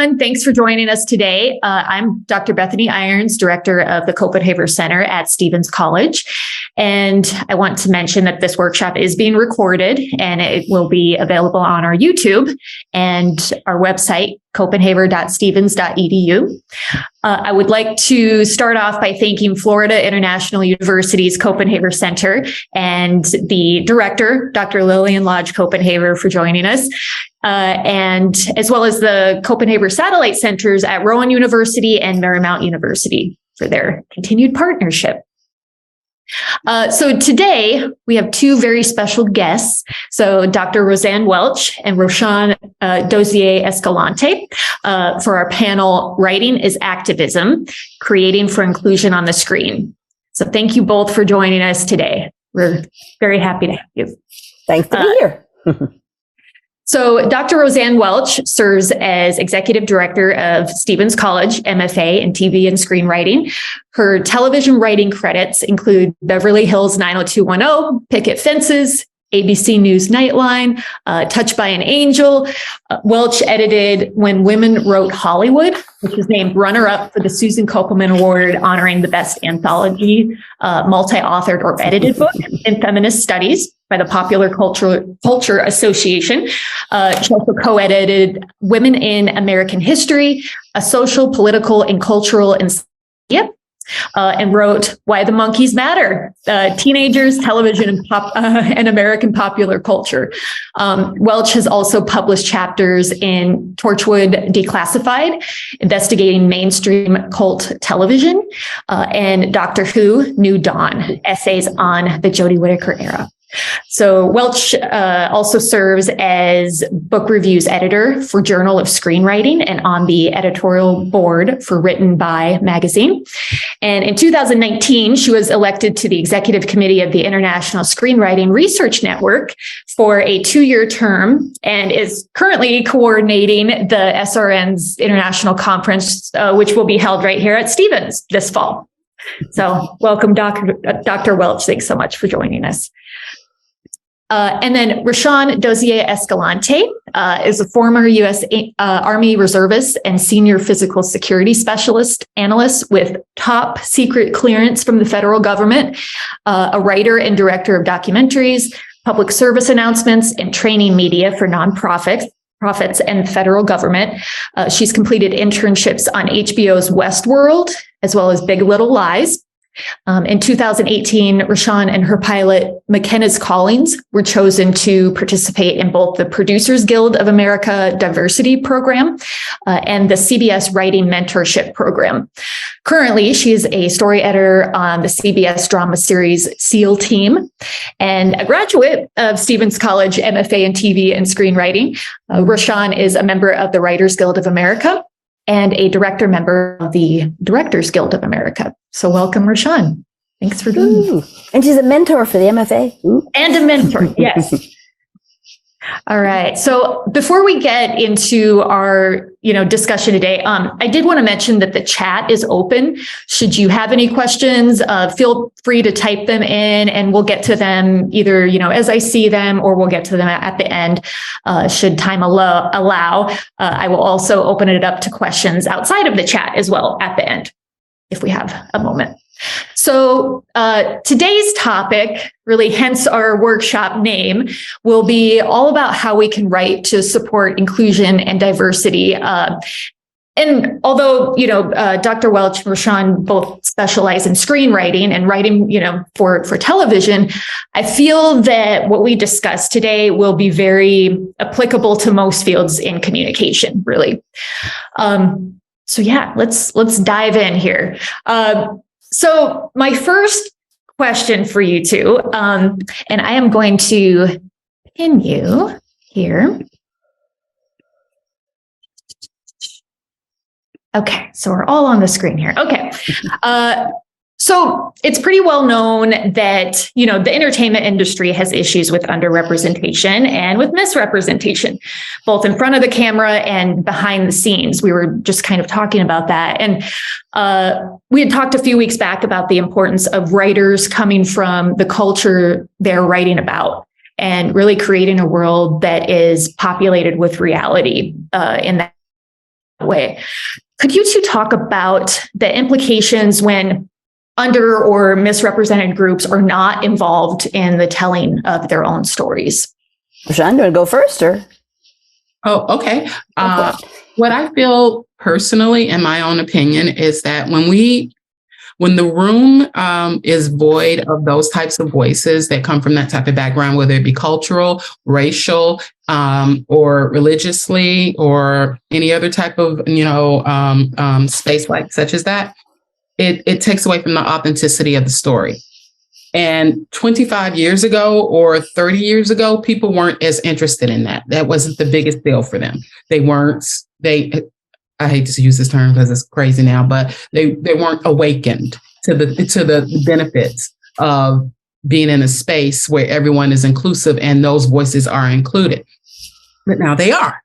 everyone. Thanks for joining us today. I'm Dr. Bethany Irons, Director of the Copenhagen Center at Stevens College. And I want to mention that this workshop is being recorded and it will be available on our YouTube and our website, copenhagen.stevens.edu. I would like to start off by thanking Florida International University's Copenhagen Center and the director, Dr. Lillian Lodge Copenhagen, for joining us, and as well as the Copenhagen Satellite Centers at Rowan University and Marymount University for their continued partnership. So today we have two very special guests. So Dr. Rosanne Welch and Rashaan Dozier-Escalante for our panel, Writing is Activism, Creating for Inclusion on the Screen. So thank you both for joining us today. We're very happy to have you. Thanks to be here. So Dr. Rosanne Welch serves as Executive Director of Stevens College, MFA in TV and Screenwriting. Her television writing credits include Beverly Hills 90210, Picket Fences, ABC News Nightline, Touched by an Angel. Welch edited When Women Wrote Hollywood, which was named runner-up for the Susan Kopelman Award, honoring the best anthology, multi-authored or edited book in feminist studies by the Popular Culture Association. She also co-edited Women in American History, a social, political, and cultural and wrote Why the Monkeys Matter, Teenagers, Television, and American Popular Culture. Welch has also published chapters in Torchwood Declassified, investigating mainstream cult television, and Doctor Who, New Dawn, essays on the Jodie Whittaker era. So Welch also serves as book reviews editor for Journal of Screenwriting and on the editorial board for Written By magazine. And in 2019, she was elected to the executive committee of the International Screenwriting Research Network for a 2-year term and is currently coordinating the SRN's international conference, which will be held right here at Stevens this fall. So welcome, Dr. Welch. Thanks so much for joining us. And then Rashaan Dozier-Escalante is a former U.S. Army reservist and senior physical security specialist analyst with top secret clearance from the federal government, a writer and director of documentaries, public service announcements, and training media for nonprofits and federal government. She's completed internships on HBO's Westworld, as well as Big Little Lies. In 2018, Rashaan and her pilot, McKenna's Callings, were chosen to participate in both the Producers Guild of America Diversity Program and the CBS Writing Mentorship Program. Currently, she is a story editor on the CBS drama series SEAL Team and a graduate of Stevens College MFA in TV and Screenwriting. Rashaan is a member of the Writers Guild of America and a director member of the Directors Guild of America. So welcome, Rashaan. Thanks for doing it. And she's a mentor for the MFA. Ooh. And a mentor, yes. All right. So before we get into our, discussion today, I did want to mention that the chat is open. Should you have any questions, feel free to type them in and we'll get to them either, as I see them, or we'll get to them at the end. Should time allow, I will also open it up to questions outside of the chat as well at the end, if we have a moment. So today's topic, really hence our workshop name, will be all about how we can write to support inclusion and diversity. And although, Dr. Welch and Rashaan both specialize in screenwriting and writing, for television, I feel that what we discuss today will be very applicable to most fields in communication, really. So yeah, let's dive in here. So my first question for you two, and I am going to pin you here. Okay, so we're all on the screen here. Okay. So it's pretty well known that, the entertainment industry has issues with underrepresentation and with misrepresentation, both in front of the camera and behind the scenes. We were just kind of talking about that. And we had talked a few weeks back about the importance of writers coming from the culture they're writing about and really creating a world that is populated with reality in that way. Could you two talk about the implications when under or misrepresented groups are not involved in the telling of their own stories? Rashaan, do you want to go first, or? Oh, okay. What I feel personally, in my own opinion, is that when the room is void of those types of voices that come from that type of background, whether it be cultural, racial, or religiously, or any other type of, space like such as that, it takes away from the authenticity of the story. And 25 years ago or 30 years ago, people weren't as interested in that. That wasn't the biggest deal for them. I hate to use this term because it's crazy now, but they weren't awakened to the benefits of being in a space where everyone is inclusive and those voices are included. But now they are.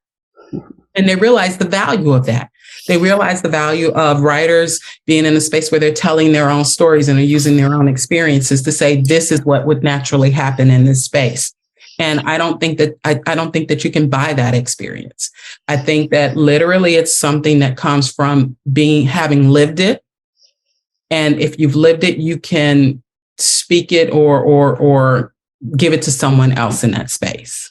And they realize the value of that. They realize the value of writers being in a space where they're telling their own stories and are using their own experiences to say, this is what would naturally happen in this space. And I don't think that you can buy that experience. I think that literally it's something that comes from having lived it. And if you've lived it, you can speak it or give it to someone else in that space.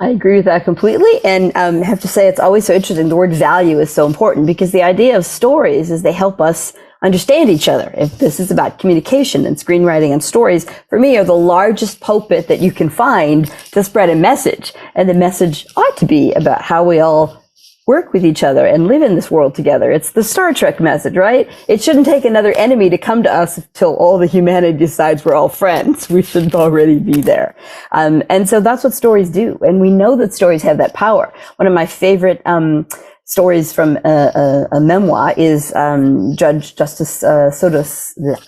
I agree with that completely. And I have to say, it's always so interesting. The word value is so important because the idea of stories is they help us understand each other. If this is about communication and screenwriting, and stories, for me, are the largest pulpit that you can find to spread a message. And the message ought to be about how we all work with each other and live in this world together. It's the Star Trek message, right? It shouldn't take another enemy to come to us until all the humanity decides we're all friends. We should already be there. And so that's what stories do. And we know that stories have that power. One of my favorite stories from a memoir is Judge Justice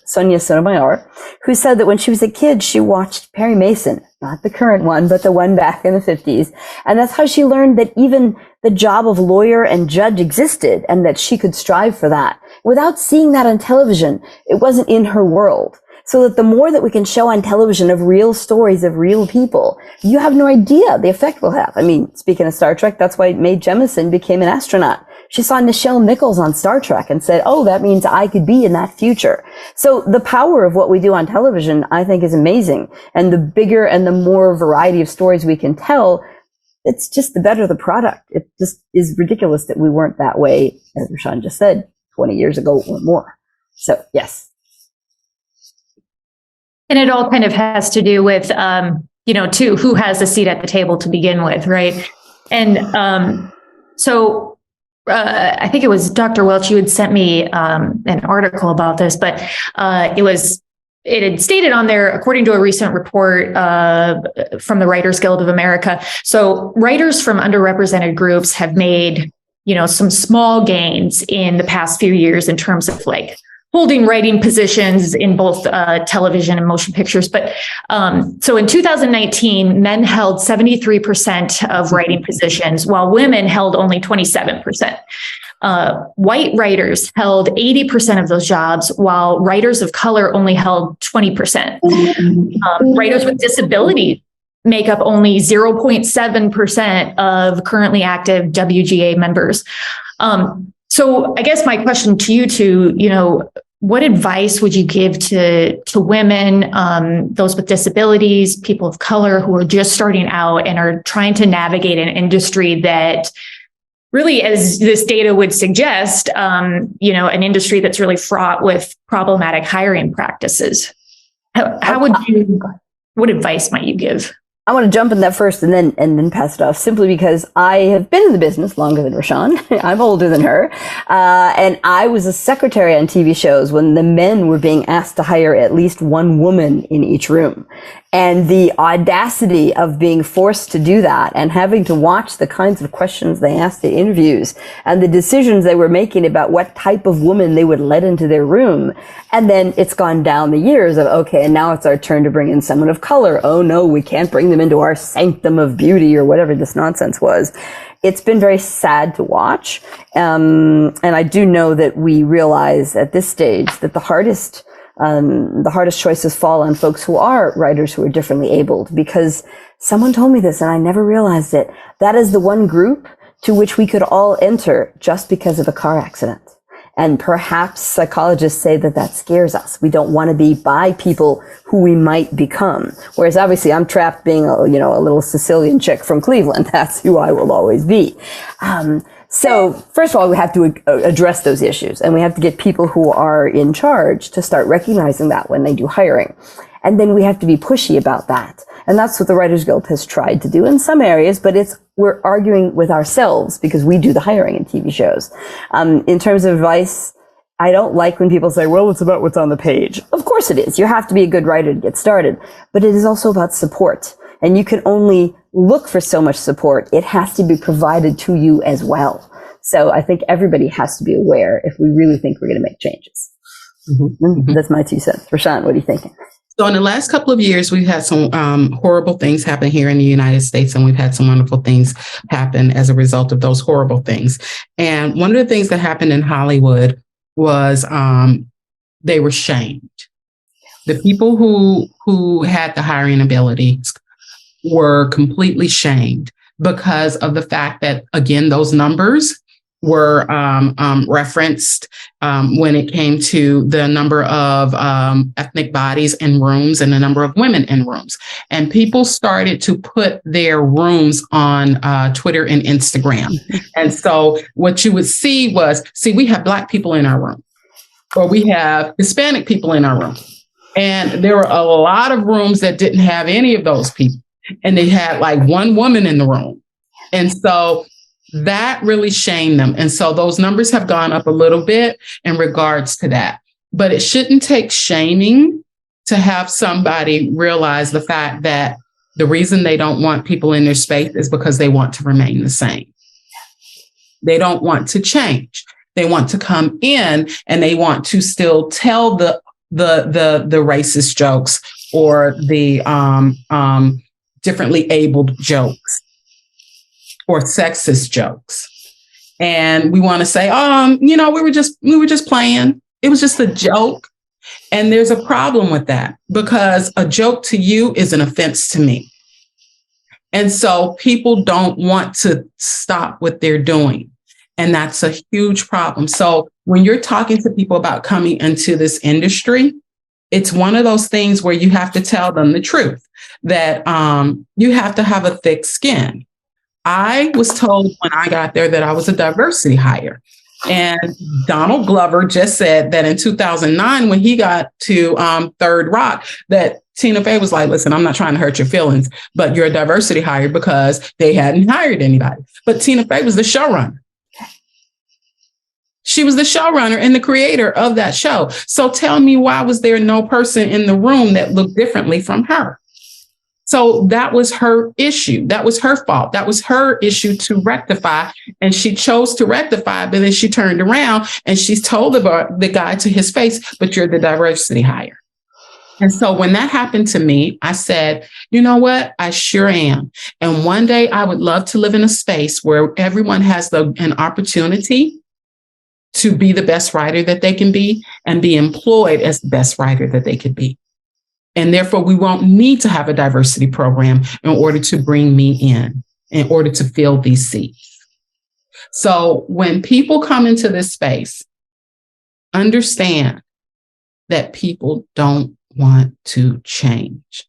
Sonia Sotomayor, who said that when she was a kid, she watched Perry Mason, not the current one, but the one back in the 50s. And that's how she learned that even the job of lawyer and judge existed and that she could strive for that. Without seeing that on television, it wasn't in her world. So that the more that we can show on television of real stories of real people, you have no idea the effect we'll have. I mean, speaking of Star Trek, that's why Mae Jemison became an astronaut. She saw Nichelle Nichols on Star Trek and said, oh, that means I could be in that future. So the power of what we do on television, I think, is amazing. And the bigger and the more variety of stories we can tell, it's just the better the product. It just is ridiculous that we weren't that way, as Rashaan just said, 20 years ago or more. So, yes. And it all kind of has to do with, too, who has a seat at the table to begin with, right? And I think it was Dr. Welch, you had sent me an article about this, but it had stated on there, according to a recent report from the Writers Guild of America. So writers from underrepresented groups have made, some small gains in the past few years in terms of holding writing positions in both television and motion pictures. But so in 2019, men held 73% of writing positions, while women held only 27%. White writers held 80% of those jobs, while writers of color only held 20%. Writers with disabilities make up only 0.7% of currently active WGA members. So I guess my question to you two, what advice would you give to women, those with disabilities, people of color who are just starting out and are trying to navigate an industry that really, as this data would suggest, an industry that's really fraught with problematic hiring practices? What advice might you give? I want to jump in that first and then pass it off, simply because I have been in the business longer than Rashaan. I'm older than her. And I was a secretary on TV shows when the men were being asked to hire at least one woman in each room. And the audacity of being forced to do that and having to watch the kinds of questions they asked in interviews and the decisions they were making about what type of woman they would let into their room. And then it's gone down the years of, okay, and now it's our turn to bring in someone of color. Oh no, we can't bring them into our sanctum of beauty or whatever this nonsense was. It's been very sad to watch. And I do know that we realize at this stage that the hardest choices fall on folks who are writers who are differently abled, because someone told me this and I never realized it. That is the one group to which we could all enter just because of a car accident. And perhaps psychologists say that that scares us. We don't want to be by people who we might become. Whereas obviously I'm trapped being a little Sicilian chick from Cleveland. That's who I will always be. So first of all, we have to address those issues, and we have to get people who are in charge to start recognizing that when they do hiring. And then we have to be pushy about that. And that's what the Writers Guild has tried to do in some areas, but we're arguing with ourselves because we do the hiring in TV shows. In terms of advice, I don't like when people say, well, it's about what's on the page. Of course it is. You have to be a good writer to get started, but it is also about support. And you can only look for so much support. It has to be provided to you as well. So I think everybody has to be aware if we really think we're going to make changes. Mm-hmm. That's my 2 cents. Rashaan, what are you thinking? So in the last couple of years, we've had some horrible things happen here in the United States, and we've had some wonderful things happen as a result of those horrible things. And one of the things that happened in Hollywood was they were shamed. The people who had the hiring abilities were completely shamed because of the fact that, again, those numbers were referenced when it came to the number of ethnic bodies in rooms and the number of women in rooms. And people started to put their rooms on Twitter and Instagram. And so what you would see was, we have Black people in our room, or we have Hispanic people in our room. And there were a lot of rooms that didn't have any of those people. And they had like one woman in the room. And so that really shamed them. And so those numbers have gone up a little bit in regards to that. But it shouldn't take shaming to have somebody realize the fact that the reason they don't want people in their space is because they want to remain the same. They don't want to change. They want to come in and they want to still tell the racist jokes or the differently abled jokes or sexist jokes. And we want to say, we were just playing. It was just a joke. And there's a problem with that because a joke to you is an offense to me. And so people don't want to stop what they're doing. And that's a huge problem. So when you're talking to people about coming into this industry, it's one of those things where you have to tell them the truth, that you have to have a thick skin. I was told when I got there that I was a diversity hire. And Donald Glover just said that in 2009, when he got to Third Rock, that Tina Fey was like, listen, I'm not trying to hurt your feelings, but you're a diversity hire because they hadn't hired anybody. But Tina Fey was the showrunner. She was the showrunner and the creator of that show. So tell me, why was there no person in the room that looked differently from her? So that was her issue. That was her fault. That was her issue to rectify. And she chose to rectify, but then she turned around and she told the guy to his face, but you're the diversity hire. And so when that happened to me, I said, you know what? I sure am. And one day I would love to live in a space where everyone has an opportunity to be the best writer that they can be and be employed as the best writer that they could be. And therefore, we won't need to have a diversity program in order to bring me in order to fill these seats. So when people come into this space, understand that people don't want to change.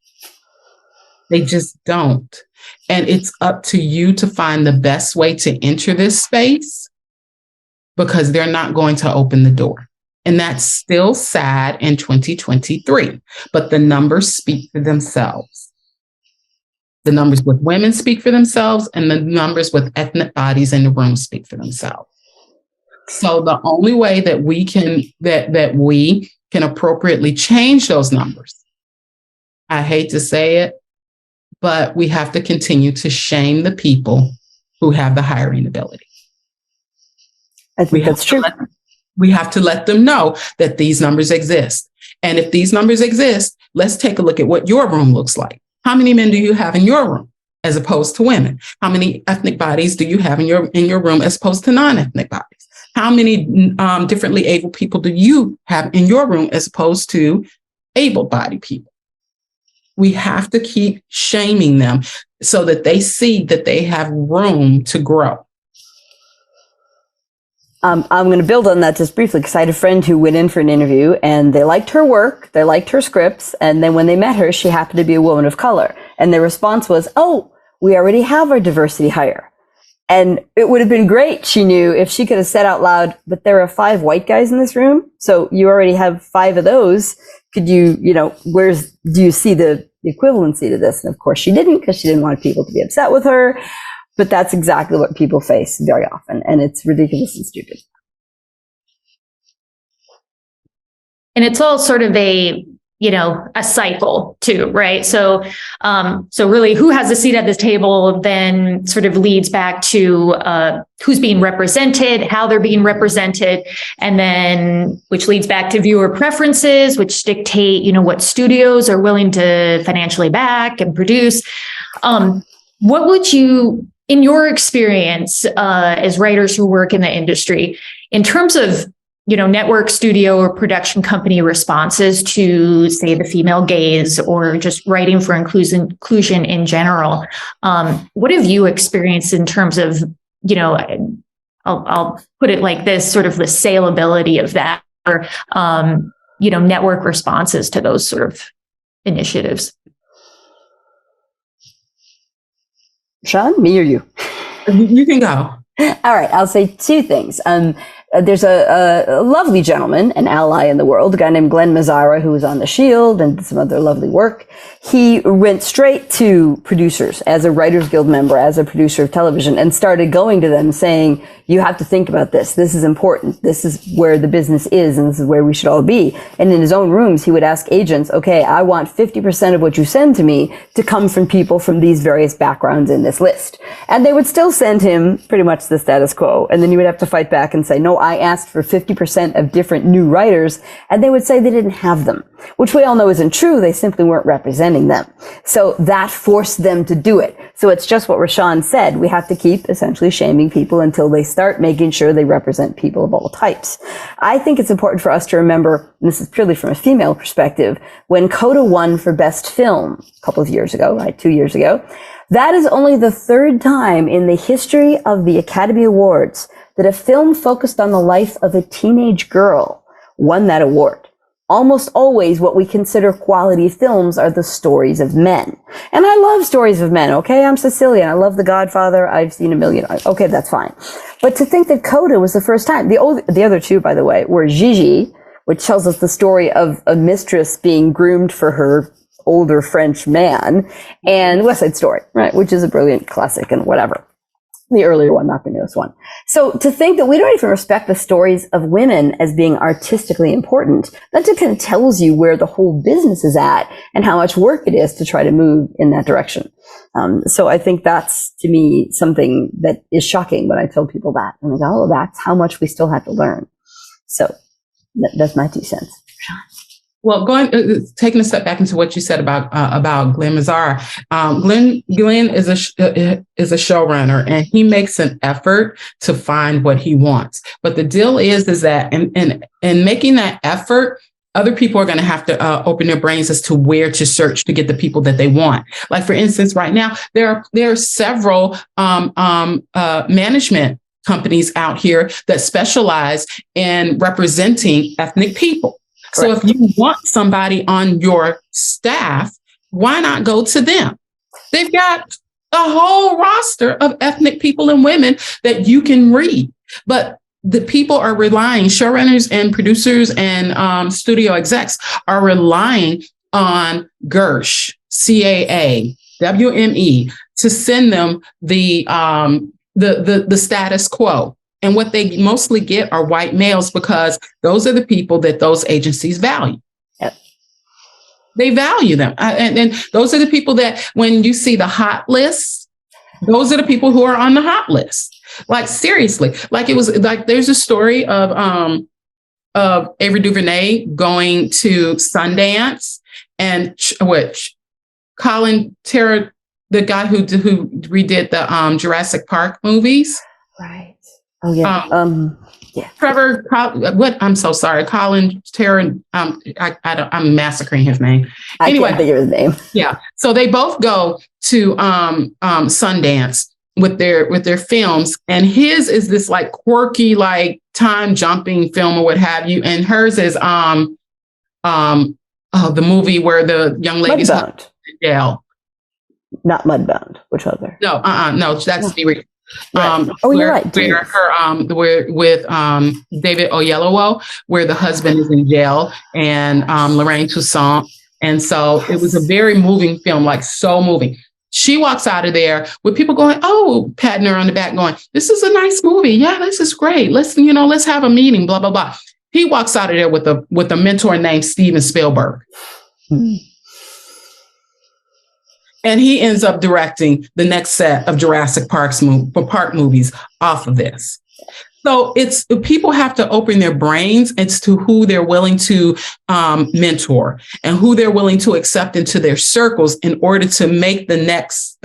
They just don't. And it's up to you to find the best way to enter this space because they're not going to open the door. And that's still sad in 2023, but the numbers speak for themselves. The numbers with women speak for themselves, and the numbers with ethnic bodies in the room speak for themselves. So the only way that we can appropriately change those numbers, I hate to say it, but we have to continue to shame the people who have the hiring ability. I think that's true. We have to let them know that these numbers exist. And if these numbers exist, let's take a look at what your room looks like. How many men do you have in your room as opposed to women? How many ethnic bodies do you have in your room as opposed to non-ethnic bodies? How many differently able people do you have in your room as opposed to able-bodied people? We have to keep shaming them so that they see that they have room to grow. I'm going to build on that just briefly because I had a friend who went in for an interview and they liked her work, they liked her scripts, and then when they met her, she happened to be a woman of color. And their response was, "Oh, we already have our diversity hire." And it would have been great, she knew, if she could have said out loud, "But there are 5 white guys in this room, so you already have 5 of those. Could you, do you see the equivalency to this?" And of course she didn't, because she didn't want people to be upset with her. But that's exactly what people face very often, and it's ridiculous and stupid. And it's all sort of a cycle too, right? So really who has a seat at this table then sort of leads back to who's being represented, how they're being represented, and then which leads back to viewer preferences, which dictate, what studios are willing to financially back and produce. What would you, in your experience as writers who work in the industry, in terms of network, studio, or production company responses to, say, the female gaze, or just writing for inclusion in general, what have you experienced in terms of, I'll put it like this, sort of the saleability of that, or network responses to those sort of initiatives? Sean, me or you? You can go. All right, I'll say 2 things. There's a lovely gentleman, an ally in the world, a guy named Glenn Mazzara, who was on The Shield and some other lovely work. He went straight to producers as a Writers Guild member, as a producer of television, and started going to them saying, "You have to think about this. This is important. This is where the business is, and this is where we should all be." And in his own rooms, he would ask agents, "Okay, I want 50% of what you send to me to come from people from these various backgrounds in this list." And they would still send him pretty much the status quo. And then he would have to fight back and say, "No, I asked for 50% of different new writers," and they would say they didn't have them, which we all know isn't true. They simply weren't representing them. So that forced them to do it. So it's just what Rashaan said. We have to keep essentially shaming people until they start making sure they represent people of all types. I think it's important for us to remember, and this is purely from a female perspective, when Coda won for Best Film a couple of years ago, right, 2 years ago, that is only the 3rd time in the history of the Academy Awards that a film focused on the life of a teenage girl won that award. Almost always what we consider quality films are the stories of men. And I love stories of men, okay? I'm Sicilian. I love The Godfather. I've seen a million. Okay, that's fine. But to think that Coda was the first time. The other 2, by the way, were Gigi, which tells us the story of a mistress being groomed for her older French man, and West Side Story, right? Which is a brilliant classic and whatever. The earlier one, not the newest one. So to think that we don't even respect the stories of women as being artistically important, that just kind of tells you where the whole business is at and how much work it is to try to move in that direction. So I think that's, to me, something that is shocking when I tell people that. And they go, "Oh, that's how much we still have to learn." So that's my 2 cents. Well, taking a step back into what you said about Glenn Mazzara, Glenn is a showrunner, and he makes an effort to find what he wants. But the deal is that in making that effort, other people are going to have to open their brains as to where to search to get the people that they want. Like, for instance, right now there are several management companies out here that specialize in representing ethnic people. So if you want somebody on your staff, why not go to them? They've got a whole roster of ethnic people and women that you can read. But the people are relying, showrunners and producers and studio execs are relying on Gersh, CAA, WME to send them the status quo. And what they mostly get are white males, because those are the people that those agencies value. Yep. They value them. And those are the people that, when you see the hot list, those are the people who are on the hot list. Like, seriously, like, it was like, there's a story of Ava DuVernay going to Sundance, and which Colin Terra, the guy who redid the Jurassic Park movies. Right. Oh, yeah. Yeah. Trevor, I'm so sorry. Colin Terra, I'm massacring his name. Anyway, I can't think of his name. Yeah. So they both go to Sundance, with their films, and his is this like quirky, like time jumping film or what have you, and hers is the movie where the young lady's in jail. Not Mudbound. Which other? No, that's Theory. Right. You're right. Where her with David Oyelowo, where the husband is in jail, and Lorraine Toussaint, and so it was a very moving film, like so moving. She walks out of there with people going, "Oh," patting her on the back, going, "This is a nice movie. Yeah, this is great. Let's have a meeting." Blah blah blah. He walks out of there with a mentor named Steven Spielberg. Mm-hmm. And he ends up directing the next set of Jurassic Park movies off of this. So people have to open their brains as to who they're willing to mentor and who they're willing to accept into their circles in order to make the next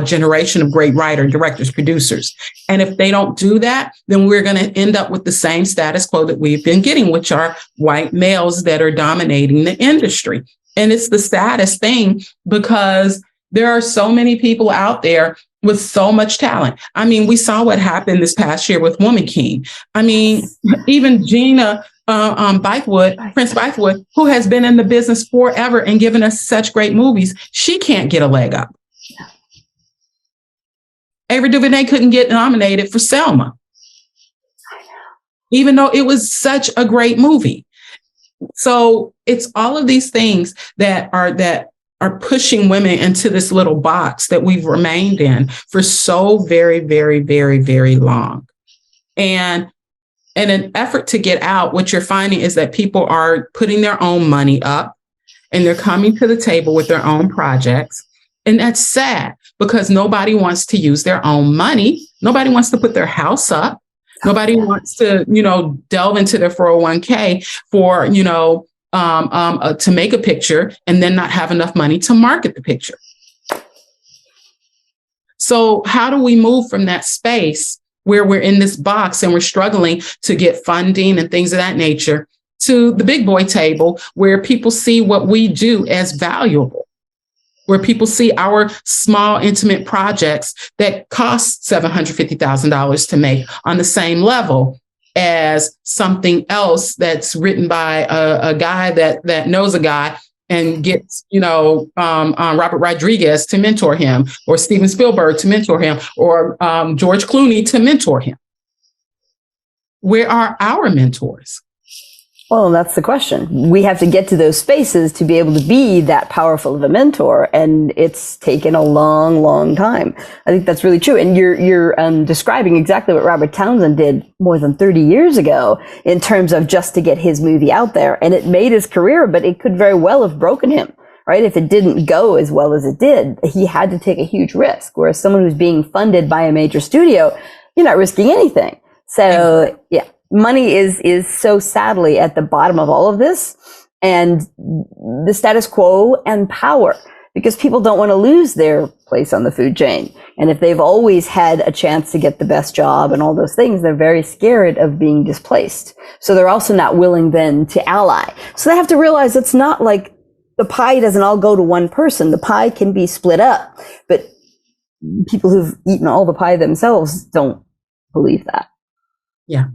generation of great writers, directors, producers. And if they don't do that, then we're going to end up with the same status quo that we've been getting, which are white males that are dominating the industry. And it's the saddest thing because there are so many people out there with so much talent. I mean, we saw what happened this past year with Woman King. I mean, even Gina Prince Bythewood, who has been in the business forever and given us such great movies, she can't get a leg up. Ava DuVernay couldn't get nominated for Selma, even though it was such a great movie. So it's all of these things that are pushing women into this little box that we've remained in for so very, very, very, very long. And in an effort to get out, what you're finding is that people are putting their own money up and they're coming to the table with their own projects. And that's sad because nobody wants to use their own money. Nobody wants to put their house up. Nobody wants to, delve into their 401k for, to make a picture and then not have enough money to market the picture. So how do we move from that space where we're in this box and we're struggling to get funding and things of that nature to the big boy table where people see what we do as valuable, where people see our small, intimate projects that cost $750,000 to make on the same level as something else that's written by a guy that knows a guy and gets, Robert Rodriguez to mentor him, or Steven Spielberg to mentor him, or George Clooney to mentor him. Where are our mentors? Well, that's the question. We have to get to those spaces to be able to be that powerful of a mentor, and it's taken a long, long time. I think that's really true. And you're describing exactly what Robert Townsend did more than 30 years ago in terms of just to get his movie out there. And it made his career, but it could very well have broken him, right? If it didn't go as well as it did, he had to take a huge risk. Whereas someone who's being funded by a major studio, you're not risking anything. So, yeah. Money is so sadly at the bottom of all of this, and the status quo and power, because people don't want to lose their place on the food chain. And if they've always had a chance to get the best job and all those things, they're very scared of being displaced. So they're also not willing then to ally. So they have to realize it's not like the pie doesn't all go to one person. The pie can be split up, but people who've eaten all the pie themselves don't believe that. Yeah.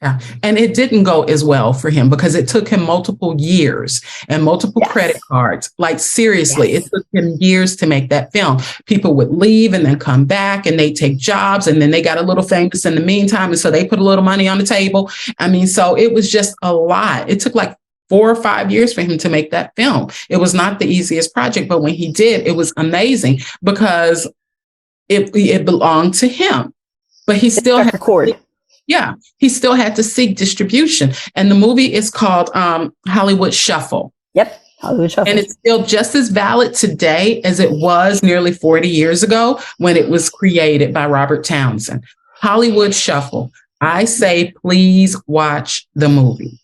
Yeah. And it didn't go as well for him because it took him multiple years and multiple credit cards. Like, seriously, it took him years to make that film. People would leave and then come back and they take jobs and then they got a little famous in the meantime. And so they put a little money on the table. I mean, so it was just a lot. It took like 4 or 5 years for him to make that film. It was not the easiest project, but when he did, it was amazing because it belonged to him. But he still had record. Yeah, he still had to seek distribution. And the movie is called Hollywood Shuffle. Yep, Hollywood Shuffle. And it's still just as valid today as it was nearly 40 years ago when it was created by Robert Townsend. Hollywood Shuffle. I say, please watch the movie.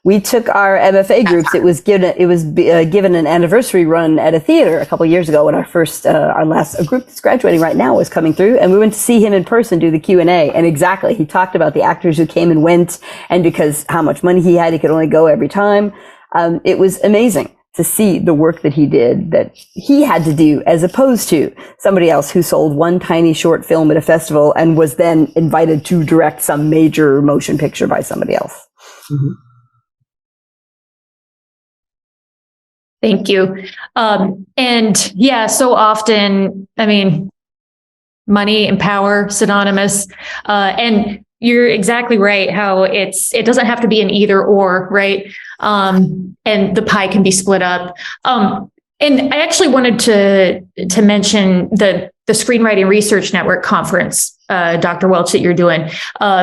We took our MFA groups. It was given an anniversary run at a theater a couple of years ago when our last group that's graduating right now was coming through, and we went to see him in person do the Q&A. And exactly, he talked about the actors who came and went, and because how much money he had, he could only go every time. It was amazing. to see the work that he did, that he had to do, as opposed to somebody else who sold one tiny short film at a festival and was then invited to direct some major motion picture by somebody else. Mm-hmm. Thank you. And yeah, so often, I mean, money and power synonymous. And you're exactly right how it doesn't have to be an either or, right? And the pie can be split up. And I actually wanted to mention the Screenwriting Research Network conference, Dr. Welch, that you're doing,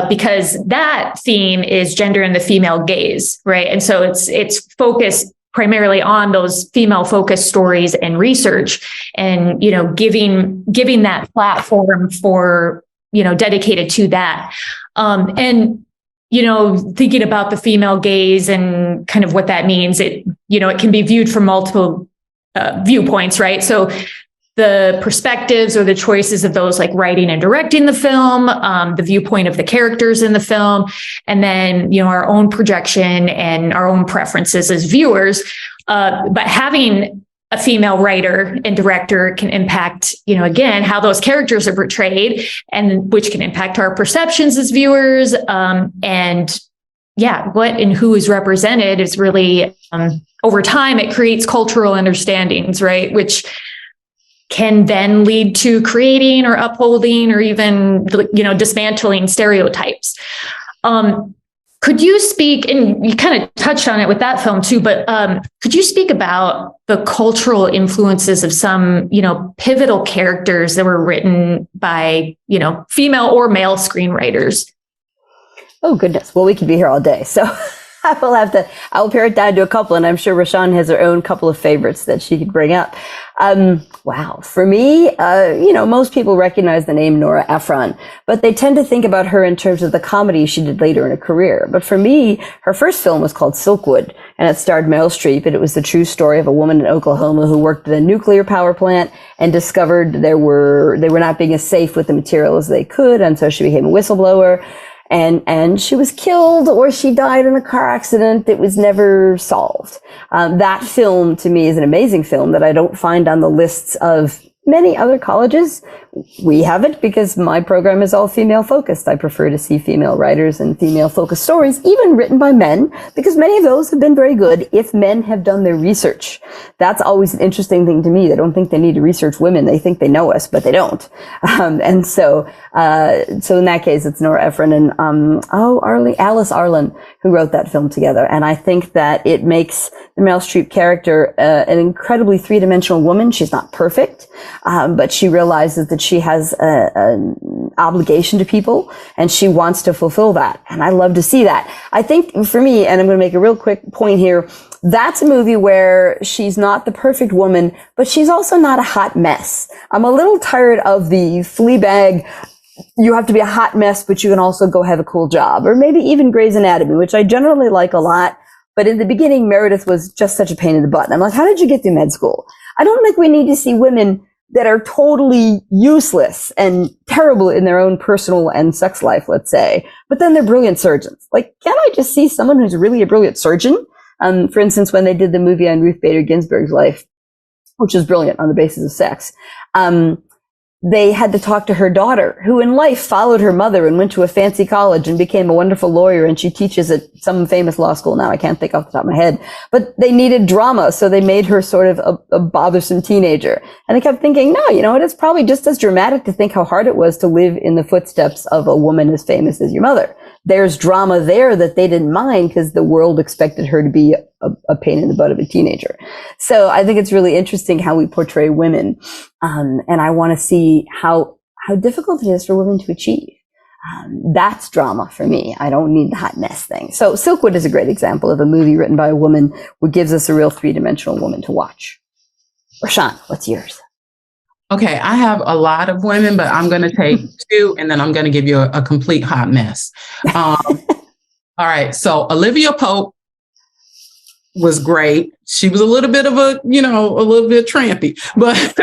because that theme is gender and the female gaze, right? And so it's focused primarily on those female-focused stories and research, and giving that platform for dedicated to that, and thinking about the female gaze and kind of what that means. It can be viewed from multiple viewpoints, right? So the perspectives or the choices of those like writing and directing the film, the viewpoint of the characters in the film, and then, our own projection and our own preferences as viewers. But having a female writer and director can impact, again, how those characters are portrayed, and which can impact our perceptions as viewers. And yeah, what and who is represented is really, over time, it creates cultural understandings, right? Which can then lead to creating or upholding or even, dismantling stereotypes. Could you speak, and you kind of touched on it with that film too, but could you speak about the cultural influences of some, pivotal characters that were written by, female or male screenwriters? Oh, goodness. Well, we could be here all day. So I'll pare it down to a couple, and I'm sure Rashaan has her own couple of favorites that she could bring up. Wow. For me, most people recognize the name Nora Ephron, but they tend to think about her in terms of the comedy she did later in her career. But for me, her first film was called Silkwood, and it starred Meryl Streep, and it was the true story of a woman in Oklahoma who worked at a nuclear power plant and discovered they were not being as safe with the material as they could, and so she became a whistleblower. And she was killed, or she died in a car accident that was never solved. That film, to me, is an amazing film that I don't find on the lists of many other colleges. We have it because my program is all female focused. I prefer to see female writers and female focused stories, even written by men, because many of those have been very good if men have done their research. That's always an interesting thing to me. They don't think they need to research women. They think they know us, but they don't. So in that case, it's Nora Ephron and, Alice Arlen, who wrote that film together. And I think that it makes the Meryl Streep character, an incredibly three-dimensional woman. She's not perfect, but she realizes that she has an obligation to people, and she wants to fulfill that. And I love to see that. I think for me, and I'm going to make a real quick point here, that's a movie where she's not the perfect woman, but she's also not a hot mess. I'm a little tired of the Fleabag, you have to be a hot mess, but you can also go have a cool job, or maybe even Grey's Anatomy, which I generally like a lot. But in the beginning, Meredith was just such a pain in the butt. And I'm like, how did you get through med school? I don't think we need to see women that are totally useless and terrible in their own personal and sex life, let's say, but then they're brilliant surgeons. Like, can't I just see someone who's really a brilliant surgeon? For instance, when they did the movie on Ruth Bader Ginsburg's life, which is brilliant on the basis of sex, they had to talk to her daughter, who in life followed her mother and went to a fancy college and became a wonderful lawyer. And she teaches at some famous law school now. I can't think off the top of my head, but they needed drama. So they made her sort of a bothersome teenager. And I kept thinking, no, it's probably just as dramatic to think how hard it was to live in the footsteps of a woman as famous as your mother. There's drama there that they didn't mind because the world expected her to be a pain in the butt of a teenager. So I think it's really interesting how we portray women. And I want to see how difficult it is for women to achieve. That's drama for me. I don't need the hot mess thing. So Silkwood is a great example of a movie written by a woman who gives us a real three-dimensional woman to watch. Rashaan, what's yours? Okay, I have a lot of women, but I'm going to take two, and then I'm going to give you a complete hot mess. All right, so Olivia Pope was great. She was a little bit of a little bit trampy, but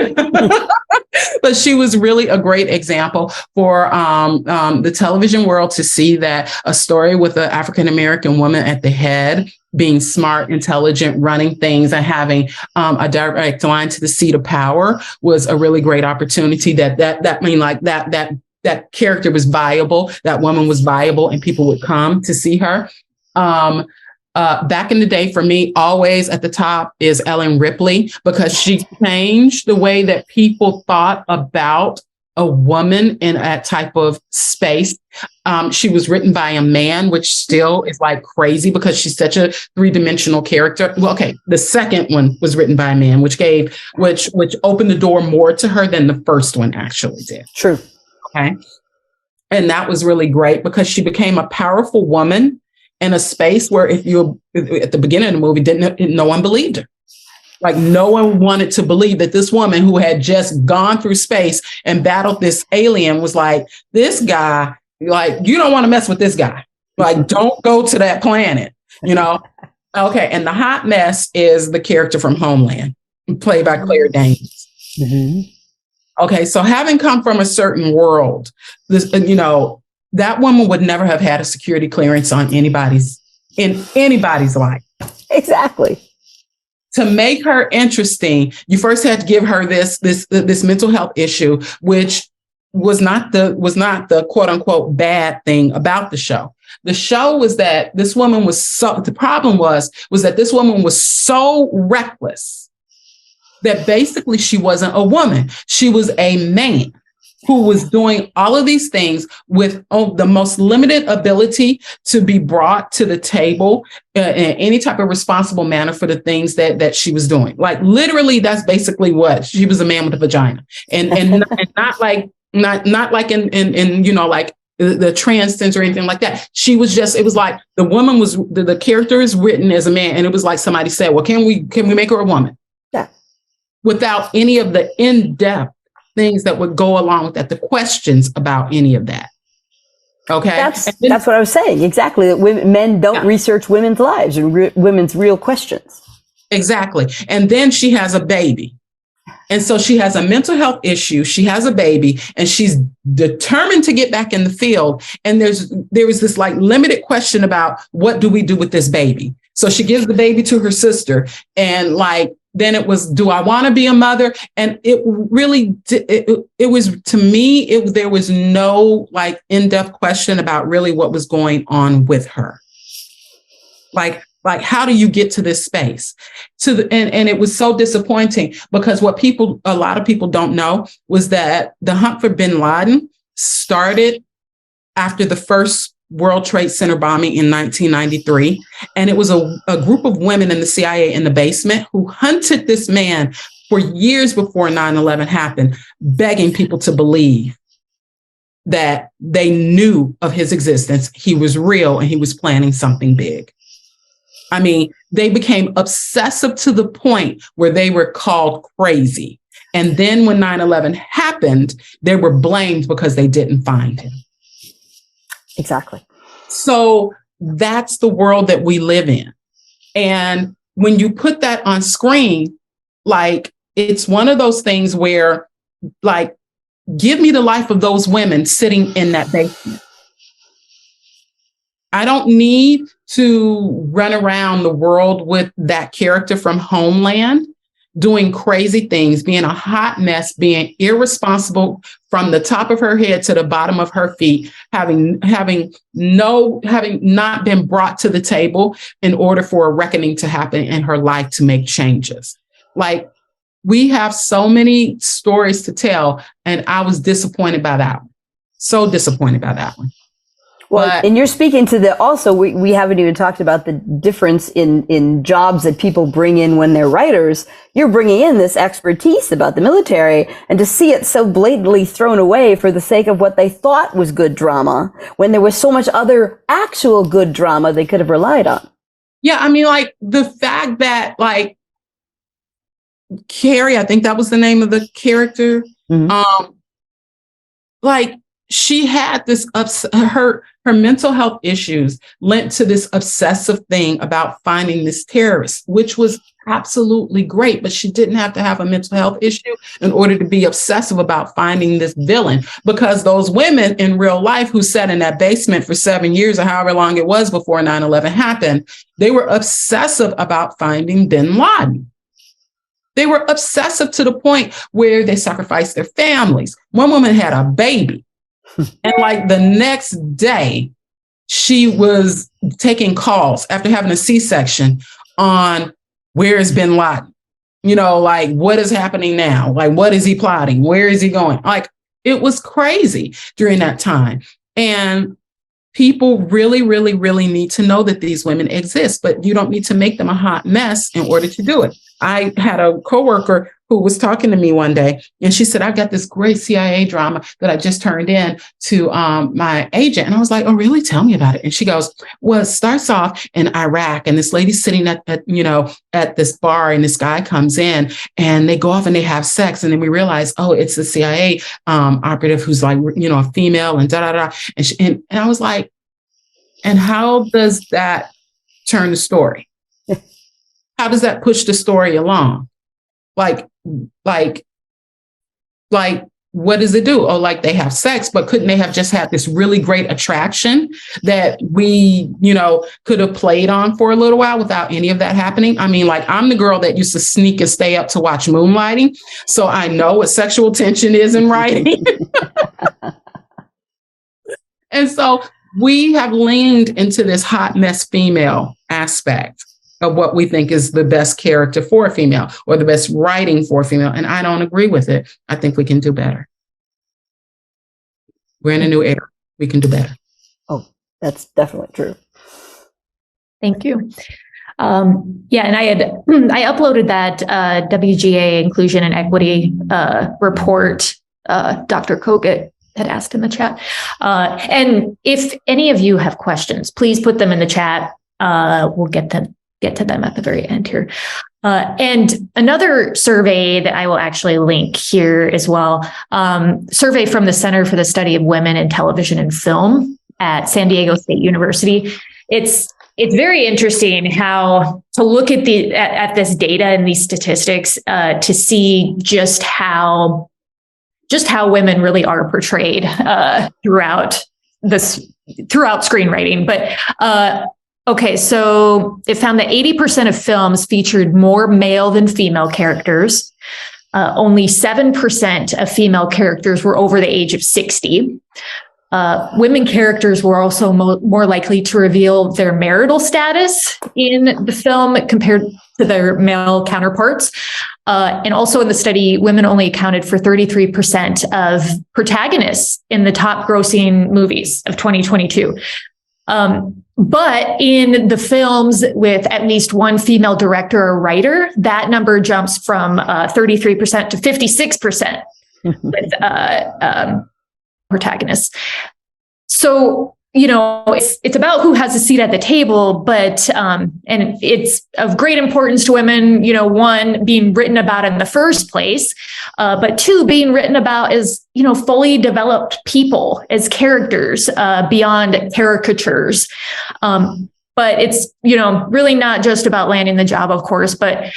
but she was really a great example for the television world to see that a story with an African-American woman at the head being smart, intelligent, running things, and having a direct line to the seat of power was a really great opportunity. That character was viable, that woman was viable, and people would come to see her. Back in the day, for me, always at the top is Ellen Ripley, because she changed the way that people thought about a woman in that type of space. She was written by a man, which still is like crazy because she's such a three-dimensional character. Well, okay, the second one was written by a man, which opened the door more to her than the first one actually did. True. Okay. And that was really great because she became a powerful woman in a space where if you at the beginning of the movie, no one believed her. Like no one wanted to believe that this woman who had just gone through space and battled this alien was like, this guy, like, you don't want to mess with this guy. Like, don't go to that planet, you know? Okay. And the hot mess is the character from Homeland, played by Claire Danes. Mm-hmm. Okay. So having come from a certain world, this, that woman would never have had a security clearance on anybody's life. Exactly. To make her interesting, you first had to give her this mental health issue, which was not the quote unquote bad thing about the show. The show was that this woman was that this woman was so reckless that basically she wasn't a woman. She was a man who was doing all of these things with the most limited ability to be brought to the table in any type of responsible manner for the things that she was doing. Like literally, that's basically what she was, a man with a vagina, and not like in like the trans sense or anything like that. She was just, it was like the woman was the character is written as a man, and it was like somebody said, well, can we make her a woman? Yeah. Without any of the in-depth things that would go along with that, the questions about any of that. Okay. That's what I was saying. Exactly. That men don't research women's lives and women's real questions. Exactly. And then she has a baby. And so she has a mental health issue. She has a baby and she's determined to get back in the field. And there was this like limited question about what do we do with this baby? So she gives the baby to her sister, and like, then it was, do I want to be a mother? And it really, it was, to me, there was no like in-depth question about really what was going on with her. Like, how do you get to this space? And it was so disappointing because a lot of people don't know was that the hunt for bin Laden started after the first World Trade Center bombing in 1993. And it was a group of women in the CIA in the basement who hunted this man for years before 9/11 happened, begging people to believe that they knew of his existence. He was real and he was planning something big. I mean, they became obsessive to the point where they were called crazy. And then when 9/11 happened, they were blamed because they didn't find him. Exactly. So that's the world that we live in. And when you put that on screen, like, it's one of those things where, like, give me the life of those women sitting in that basement. I don't need to run around the world with that character from Homeland doing crazy things, being a hot mess, being irresponsible from the top of her head to the bottom of her feet, having not been brought to the table in order for a reckoning to happen in her life to make changes. Like, we have so many stories to tell, and I was disappointed by that one. So disappointed by that one. Well, and you're speaking to also, we haven't even talked about the difference in jobs that people bring in when they're writers. You're bringing in this expertise about the military, and to see it so blatantly thrown away for the sake of what they thought was good drama, when there was so much other actual good drama they could have relied on. Yeah, I mean, like, the fact that, like, Carrie, I think that was the name of the character, mm-hmm. Like, she had this her mental health issues lent to this obsessive thing about finding this terrorist, which was absolutely great, but she didn't have to have a mental health issue in order to be obsessive about finding this villain, because those women in real life who sat in that basement for 7 years or however long it was before 9/11 happened, they were obsessive about finding bin Laden. They were obsessive to the point where they sacrificed their families. One woman had a baby, and like the next day, she was taking calls after having a C-section on where is bin Laden? You know, like, what is happening now? Like, what is he plotting? Where is he going? Like, it was crazy during that time. And people really, really, really need to know that these women exist, but you don't need to make them a hot mess in order to do it. I had a coworker who was talking to me one day, and she said, I've got this great CIA drama that I just turned in to my agent. And I was like, oh, really? Tell me about it. And she goes, well, it starts off in Iraq, and this lady's sitting at this bar, and this guy comes in, and they go off and they have sex. And then we realize, oh, it's the CIA operative who's like, a female, and da-da-da. And I was like, and how does that turn the story? How does that push the story along? Like, what does it do? Oh, like they have sex, but couldn't they have just had this really great attraction that we, could have played on for a little while without any of that happening? I mean, like, I'm the girl that used to sneak and stay up to watch Moonlighting. So I know what sexual tension is in writing. And so we have leaned into this hot mess female aspect of what we think is the best character for a female or the best writing for a female. And I don't agree with it. I think we can do better. We're in a new era. We can do better. Oh, that's definitely true. Thank you. And I uploaded that WGA inclusion and equity report. Dr. Kogut had asked in the chat. And if any of you have questions, please put them in the chat. We'll get to them at the very end here. And another survey that I will actually link here as well, survey from the Center for the Study of Women in Television and Film at San Diego State University. It's very interesting how to look at at this data and these statistics to see just how women really are portrayed throughout screenwriting. But okay, so it found that 80% of films featured more male than female characters. Only 7% of female characters were over the age of 60. Women characters were also more likely to reveal their marital status in the film compared to their male counterparts. And also in the study, women only accounted for 33% of protagonists in the top grossing movies of 2022. But in the films with at least one female director or writer, that number jumps from 33% to 56% with protagonists. So, it's about who has a seat at the table, but and it's of great importance to women, one, being written about in the first place, but two, being written about as, fully developed people as characters beyond caricatures. But it's, really not just about landing the job, of course, but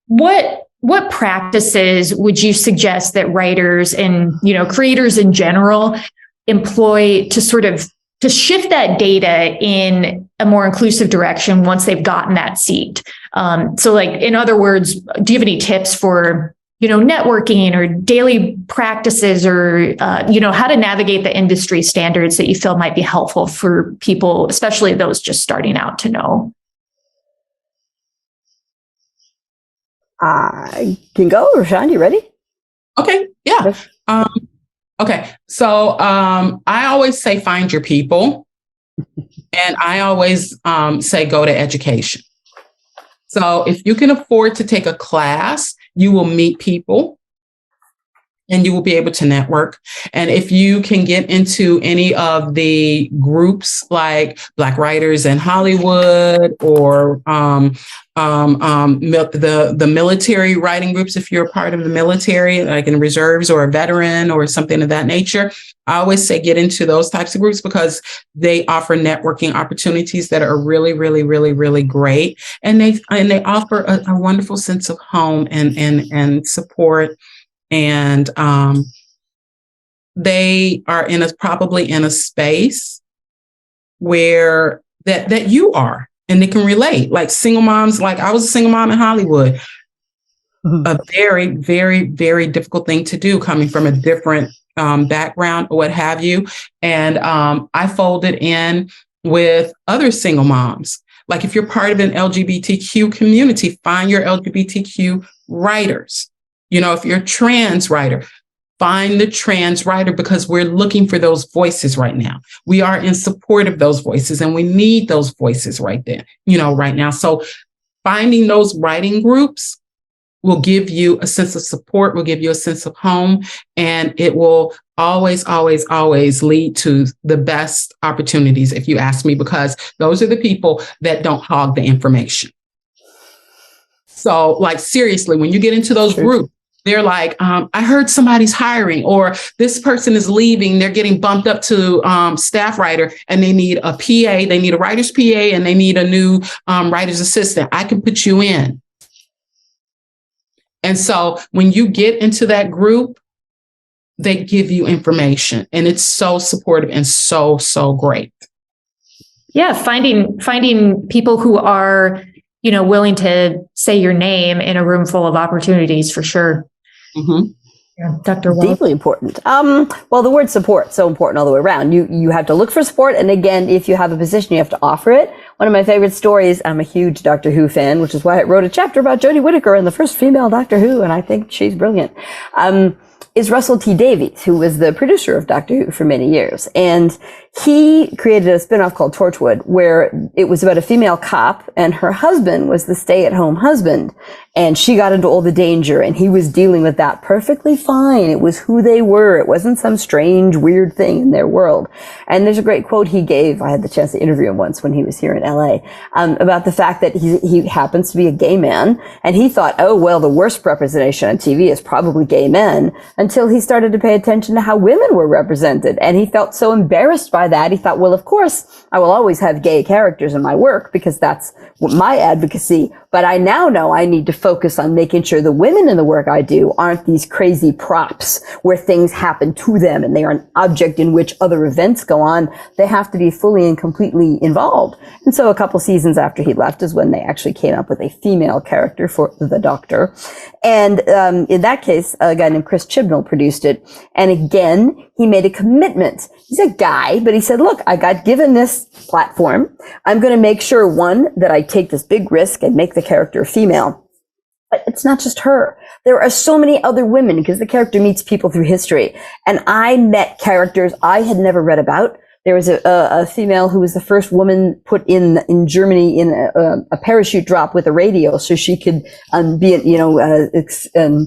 what practices would you suggest that writers and, creators in general employ to to shift that data in a more inclusive direction once they've gotten that seat? So like, in other words, do you have any tips for, networking or daily practices or, how to navigate the industry standards that you feel might be helpful for people, especially those just starting out, to know? I can go. Rashaan, you ready? Okay. Yeah. Okay. So I always say find your people. And I always say go to education. So if you can afford to take a class, you will meet people. and you will be able to network. And if you can get into any of the groups like Black Writers in Hollywood, or the military writing groups, if you're a part of the military, like in reserves or a veteran or something of that nature, I always say get into those types of groups because they offer networking opportunities that are really, really, really, really great. And they offer a wonderful sense of home and support. And they are probably in a space where that you are, and they can relate. Like single moms, like I was a single mom in Hollywood, a very, very, very difficult thing to do coming from a different background or what have you. And I folded in with other single moms. Like if you're part of an LGBTQ community, find your LGBTQ writers. You know, if you're a trans writer, find the trans writer, because we're looking for those voices right now. We are in support of those voices, and we need those voices right now. So finding those writing groups will give you a sense of support, will give you a sense of home, and it will always, always, always lead to the best opportunities, if you ask me, because those are the people that don't hog the information. So, like, seriously, when you get into those groups, they're like, I heard somebody's hiring, or this person is leaving. They're getting bumped up to staff writer, and they need a PA. They need a writer's PA, and they need a new writer's assistant. I can put you in. And so when you get into that group, they give you information, and it's so supportive and so, so great. Yeah, finding people who are, willing to say your name in a room full of opportunities, for sure. Mm-hmm. Yeah, Dr. Welch. Deeply important. Well, the word support, so important all the way around. You have to look for support. And again, if you have a position, you have to offer it. One of my favorite stories, I'm a huge Doctor Who fan, which is why I wrote a chapter about Jodie Whittaker and the first female Doctor Who. And I think she's brilliant. Is Russell T Davies, who was the producer of Doctor Who for many years. And he created a spinoff called Torchwood, where it was about a female cop, and her husband was the stay-at-home husband. And she got into all the danger, and he was dealing with that perfectly fine. It was who they were. It wasn't some strange, weird thing in their world. And there's a great quote he gave. I had the chance to interview him once when he was here in LA, about the fact that he happens to be a gay man. And he thought, oh, well, the worst representation on TV is probably gay men, until he started to pay attention to how women were represented. And he felt so embarrassed by that. He thought, well, of course, I will always have gay characters in my work because that's my advocacy. But I now know I need to focus on making sure the women in the work I do aren't these crazy props where things happen to them and they are an object in which other events go on. They have to be fully and completely involved. And so a couple seasons after he left is when they actually came up with a female character for the Doctor. And in that case, a guy named Chris Chibnall produced it. And again, he made a commitment. He's a guy, but he said, look, I got given this platform. I'm going to make sure, one, that I take this big risk and make the character female. But it's not just her. There are so many other women, because the character meets people through history. And I met characters I had never read about. There was a female who was the first woman put in Germany in a parachute drop with a radio so she could be,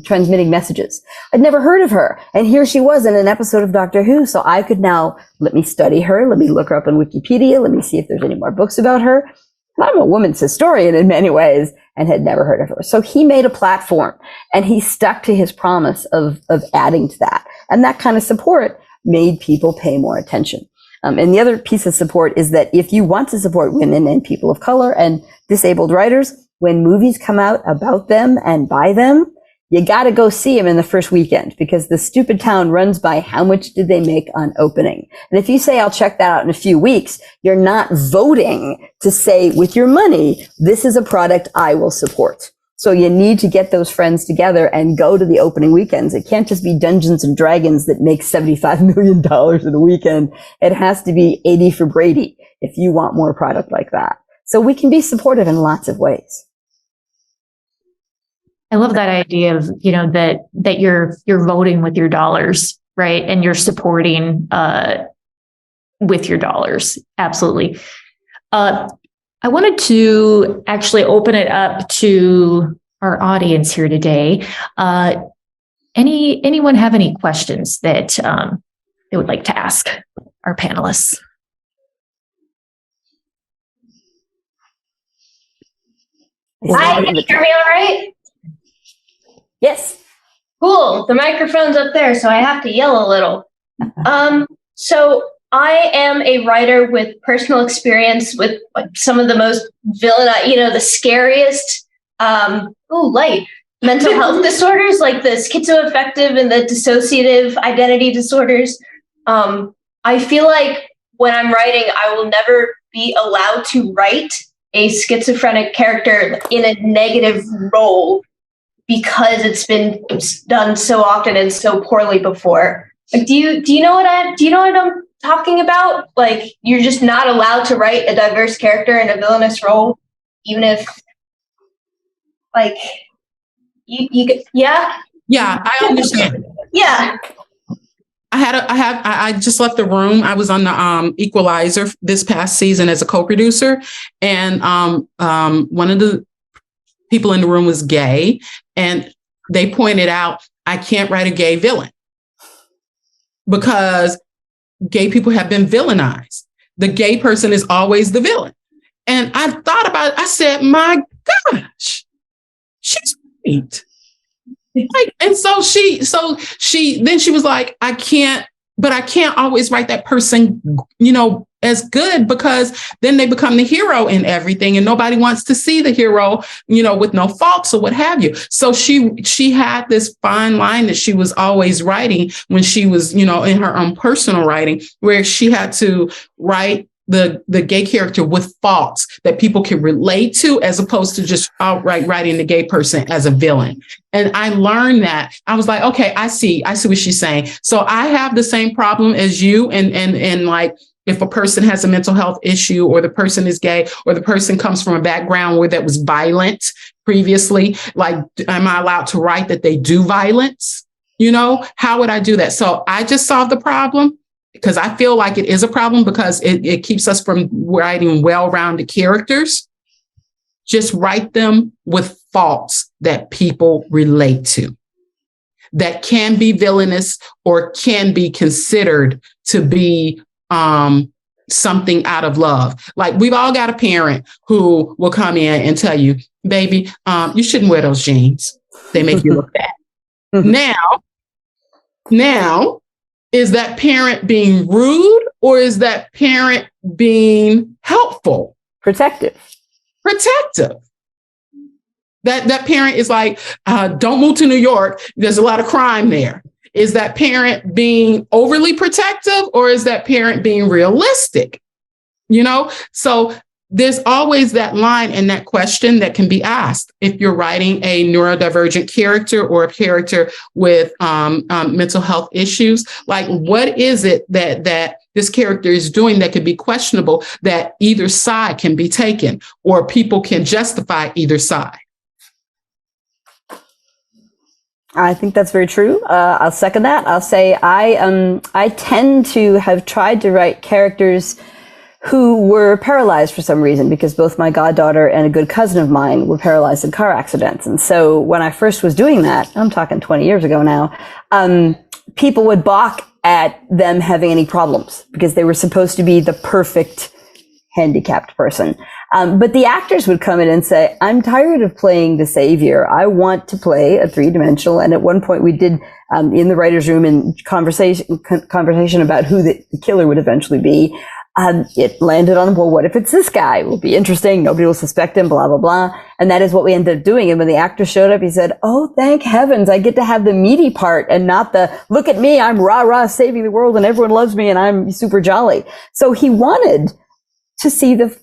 transmitting messages. I'd never heard of her. And here she was in an episode of Doctor Who. So I could now, let me study her. Let me look her up on Wikipedia. Let me see if there's any more books about her. And I'm a woman's historian in many ways and had never heard of her. So he made a platform, and he stuck to his promise of adding to that. And that kind of support made people pay more attention. And the other piece of support is that if you want to support women and people of color and disabled writers, when movies come out about them and by them, you got to go see them in the first weekend, because the stupid town runs by how much did they make on opening. And if you say, I'll check that out in a few weeks, you're not voting to say with your money, this is a product I will support. So you need to get those friends together and go to the opening weekends. It can't just be Dungeons and Dragons that make $75 million in a weekend. It has to be 80 for Brady if you want more product like that. So we can be supportive in lots of ways. I love that idea of, that you're voting with your dollars, right? And you're supporting with your dollars. Absolutely. I wanted to actually open it up to our audience here today. And anyone have any questions that they would like to ask our panelists? Hi, can you hear me all right? Yes. Cool. The microphone's up there, so I have to yell a little. So I am a writer with personal experience with some of the most the scariest, mental health disorders, like the schizoaffective and the dissociative identity disorders. I feel like when I'm writing, I will never be allowed to write a schizophrenic character in a negative role because it's been done so often and so poorly before. Like, do you know what I'm talking about? Like, you're just not allowed to write a diverse character in a villainous role, even if, like, Yeah, I understand. Yeah. I just left the room. I was on the Equalizer this past season as a co-producer, and one of the people in the room was gay, and they pointed out I can't write a gay villain because gay people have been villainized. The gay person is always the villain. And I thought about it. I said, my gosh, she's right. Like, and so she was like, I can't always write that person, as good, because then they become the hero in everything, and nobody wants to see the hero, with no faults or what have you. So she had this fine line that she was always writing when she was, in her own personal writing, where she had to write the gay character with faults that people can relate to, as opposed to just outright writing the gay person as a villain. And I learned that. I was like, okay, I see what she's saying. So I have the same problem as you. And like, if a person has a mental health issue, or the person is gay, or the person comes from a background where that was violent previously, like, am I allowed to write that they do violence? How would I do that? So I just solved the problem, because I feel like it is a problem, because it keeps us from writing well-rounded characters. Just write them with faults that people relate to, that can be villainous or can be considered to be something out of love. Like, we've all got a parent who will come in and tell you, baby, you shouldn't wear those jeans. They make you look bad. Now, is that parent being rude, or is that parent being helpful? Protective. That parent is like, don't move to New York. There's a lot of crime there. Is that parent being overly protective, or is that parent being realistic? So there's always that line and that question that can be asked if you're writing a neurodivergent character or a character with mental health issues. Like, what is it that this character is doing that could be questionable, that either side can be taken, or people can justify either side? I think that's very true. I'll second that. I'll say I tend to have tried to write characters who were paralyzed for some reason, because both my goddaughter and a good cousin of mine were paralyzed in car accidents. And so when I first was doing that, I'm talking 20 years ago now, people would balk at them having any problems, because they were supposed to be the perfect handicapped person. But the actors would come in and say, I'm tired of playing the savior. I want to play a three-dimensional. And at one point we did, in the writer's room, in conversation about who the killer would eventually be. It landed on, well, what if it's this guy? It will be interesting. Nobody will suspect him, blah, blah, blah. And that is what we ended up doing. And when the actor showed up, he said, oh, thank heavens, I get to have the meaty part and not the, look at me, I'm rah-rah saving the world and everyone loves me and I'm super jolly. So he wanted to see the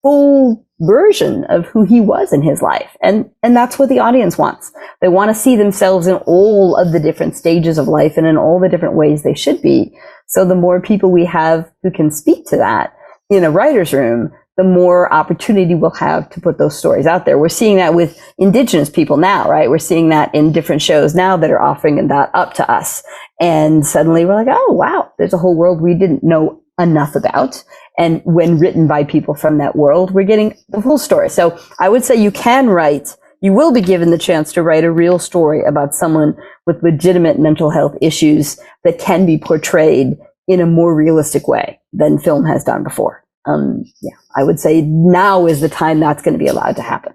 full version of who he was in his life. And that's what the audience wants. They want to see themselves in all of the different stages of life and in all the different ways they should be. So the more people we have who can speak to that in a writer's room, the more opportunity we'll have to put those stories out there. We're seeing that with Indigenous people now, right? We're seeing that in different shows now that are offering that up to us. And suddenly we're like, oh, wow, there's a whole world we didn't know enough about. And when written by people from that world, we're getting the full story. So I would say you can write you will be given the chance to write a real story about someone with legitimate mental health issues that can be portrayed in a more realistic way than film has done before. I would say now is the time that's going to be allowed to happen.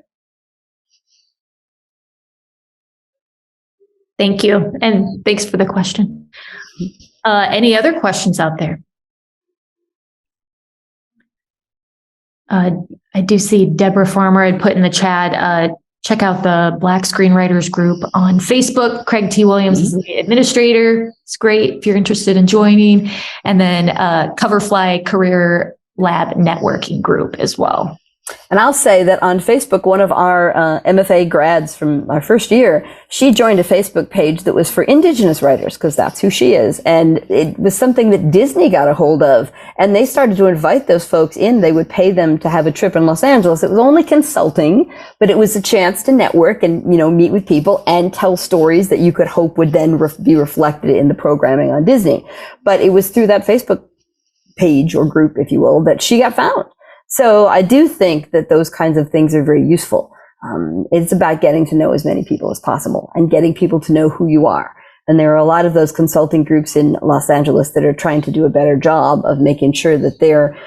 Thank you. And thanks for the question. Any other questions out there? I do see Deborah Farmer had put in the chat, check out the Black Screenwriters group on Facebook. Craig T. Williams is the administrator. It's great if you're interested in joining. And then Coverfly Career Lab networking group as well. And I'll say that on Facebook, one of our MFA grads from our first year, she joined a Facebook page that was for Indigenous writers, because that's who she is. And it was something that Disney got a hold of. And they started to invite those folks in. They would pay them to have a trip in Los Angeles. It was only consulting, but it was a chance to network and, meet with people and tell stories that you could hope would then be reflected in the programming on Disney. But it was through that Facebook page or group, if you will, that she got found. So I do think that those kinds of things are very useful. It's about getting to know as many people as possible and getting people to know who you are. And there are a lot of those consulting groups in Los Angeles that are trying to do a better job of making sure that their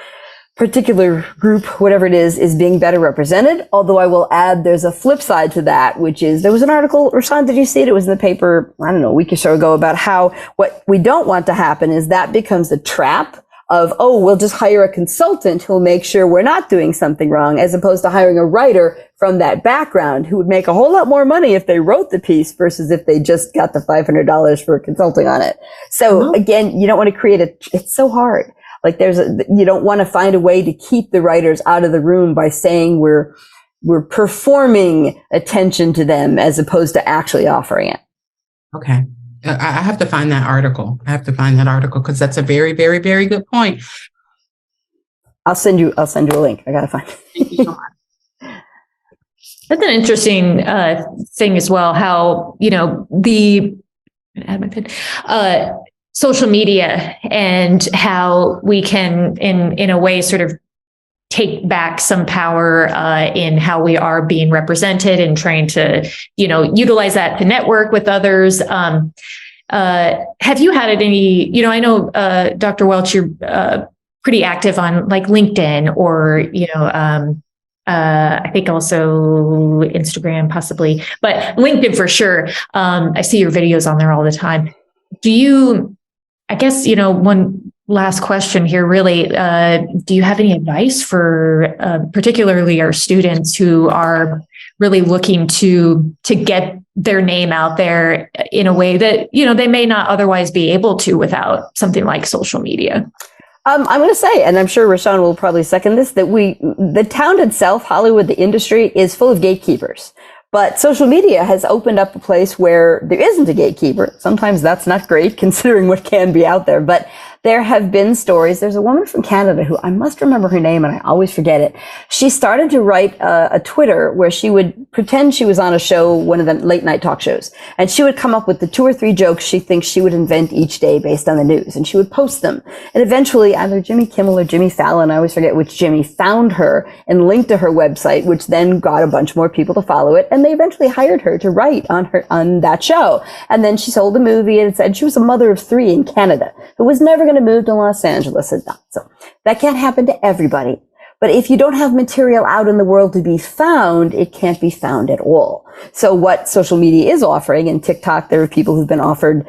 particular group, whatever it is being better represented. Although I will add, there's a flip side to that, which is there was an article, Rashaan, did you see it? It was in the paper, I don't know, a week or so ago, about how what we don't want to happen is that becomes a trap of, we'll just hire a consultant who'll make sure we're not doing something wrong, as opposed to hiring a writer from that background who would make a whole lot more money if they wrote the piece versus if they just got the $500 for consulting on it. So again, you don't want to create it's so hard. Like you don't want to find a way to keep the writers out of the room by saying we're performing attention to them as opposed to actually offering it. Okay. I have to find that article. Because that's a very, very, very good point. I'll send you a link. I gotta find it. Thank you so much. That's an interesting thing as well. How social media and how we can, in a way, sort of take back some power in how we are being represented and trying to, utilize that to network with others. Have you had any, I know, Dr. Welch, you're pretty active on like LinkedIn or, I think also Instagram possibly, but LinkedIn for sure. I see your videos on there all the time. One last question here, really, do you have any advice for particularly our students who are really looking to get their name out there in a way that, they may not otherwise be able to without something like social media? I'm going to say, and I'm sure Rashaan will probably second this, that the town itself, Hollywood, the industry, is full of gatekeepers. But social media has opened up a place where there isn't a gatekeeper. Sometimes that's not great considering what can be out there. But there have been stories. There's a woman from Canada who I must remember her name and I always forget it. She started to write a Twitter where she would pretend she was on a show, one of the late night talk shows. And she would come up with the 2 or 3 jokes she thinks she would invent each day based on the news. And she would post them. And eventually either Jimmy Kimmel or Jimmy Fallon, I always forget which Jimmy, found her and linked to her website, which then got a bunch more people to follow it. And they eventually hired her to write on that show. And then she sold a movie and it said she was a mother of 3 in Canada who was never going to move to Los Angeles. So that can't happen to everybody. But if you don't have material out in the world to be found, it can't be found at all. So what social media is offering, and TikTok, there are people who've been offered,